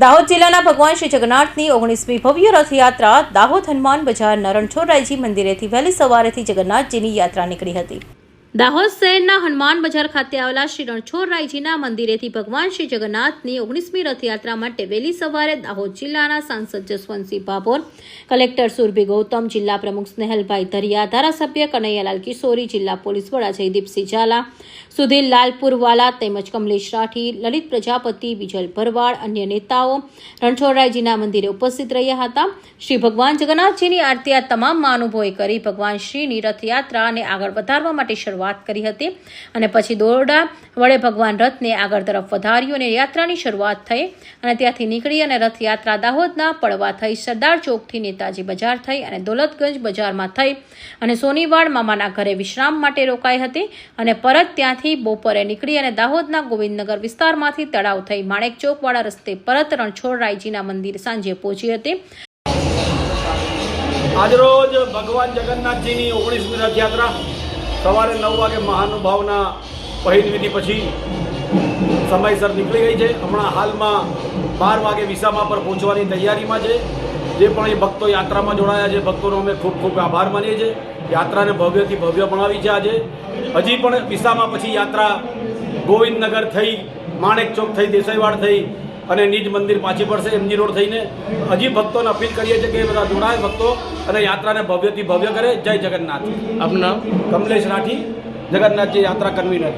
દાહોદ જિલ્લાના ભગવાન શ્રી જગન્નાથની 19મી ભવ્ય રથયાત્રા દાહોદ હનુમાન બજારના રણછોડરાયજી મંદિરેથી વહેલી સવારેથી જગન્નાથજીની યાત્રા નીકળી હતી। દાહોદ શહેરના હનુમાન બજાર ખાતે આવેલા શ્રી રણછોડરાયજીના મંદિરેથી ભગવાન શ્રી જગન્નાથની 19મી રથયાત્રા માટે વહેલી સવારે દાહોદ જિલ્લાના સાંસદ જસવંતસિંહ ભાભોર, કલેક્ટર સુરભી ગૌતમ, જિલ્લા પ્રમુખ સ્નેહલભાઈ ધરિયા, ધારાસભ્ય કનૈયાલાલ કિશોરી, જિલ્લા પોલીસ વડા જયદીપસિંહ ઝાલા, સુધીર લાલપુરવાલા તેમજ કમલેશ રાઠી, લલિત પ્રજાપતિ, વિજલ ભરવાડ, અન્ય નેતાઓ રણછોડરાયજીના મંદિરે ઉપસ્થિત રહ્યા હતા। શ્રી ભગવાન જગન્નાથજીની આરતી આ તમામ મહાનુભાવોએ કરી ભગવાન શ્રીની રથયાત્રાને આગળ વધારવા માટે શરૂઆત કરી હતી અને પછી દોરડા વડે ભગવાન રથને આગળ તરફ વધાર્યું અને યાત્રાની શરૂઆત થઈ અને ત્યાંથી નીકળી અને રથયાત્રા દાહોદના પડવા થઈ, સરદાર ચોકથી નેતાજી બજાર થઈ અને દોલતગંજ બજારમાં થઈ અને સોનીવાડ મામાના ઘરે વિશ્રામ માટે રોકાઈ હતી અને પરત ત્યાંથી બપોરે નીકળી અને દાહોદના ગોવિંદનગર વિસ્તારમાંથી તળાવ થઈ માણેક ચોકવાળા રસ્તે પરત રણછોડરાયજીના મંદિર સાંજે પહોંચી હતી। આજરોજ ભગવાન જગન્નાથજીની 19મી રથયાત્રા સવારે 9 વાગે મહાનુભાવના પહેલ વિધિ પછી સમયસર નીકળી ગઈ છે। હમણાં હાલમાં 12 વાગે વિસામા પર પહોંચવાની તૈયારીમાં છે। જે પણ એ ભક્તો યાત્રામાં જોડાયા છે ભક્તોનો અમે ખૂબ ખૂબ આભાર માનીએ છીએ। યાત્રાને ભવ્યથી ભવ્ય બનાવી છે। આજે હજી પણ વિસામા પછી યાત્રા ગોવિંદનગર થઈ, માણેક ચોક થઈ, દેસાઈવાડ થઈ અને નિજ મંદિર પાછી પડશે એમજી રોડ થઈને। હજી ભક્તોને અપીલ કરીએ છીએ કે બધા જોડાય ભક્તો અને યાત્રાને ભવ્યથી ભવ્ય કરે। જય જગન્નાથ। આપનું નામ? કમલેશ રાઠી, જગન્નાથજી યાત્રા કન્વીનર।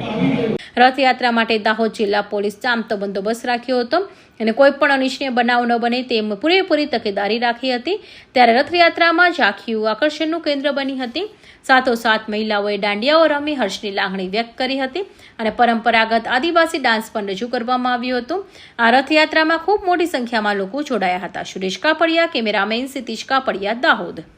રથયાત્રા માટે દાહોદ જિલ્લા પોલીસ ચાંપતો બંદોબસ્ત રાખ્યો હતો અને કોઈ પણ અનિચ્છનીય બનાવ ન બને તેમ પૂરેપૂરી તકેદારી રાખી હતી। ત્યારે રથયાત્રામાં ઝાંખીઓ આકર્ષણનું કેન્દ્ર બની હતી। સાથોસાથ મહિલાઓએ દાંડિયાઓ રમી હર્ષની લાગણી વ્યક્ત કરી હતી અને પરંપરાગત આદિવાસી ડાન્સ પણ રજૂ કરવામાં આવ્યું હતું। આ રથયાત્રામાં ખૂબ મોટી સંખ્યામાં લોકો જોડાયા હતા। સુરેશ કાપડિયા, કેમેરામેન સિતીશ કાપડિયા, દાહોદ।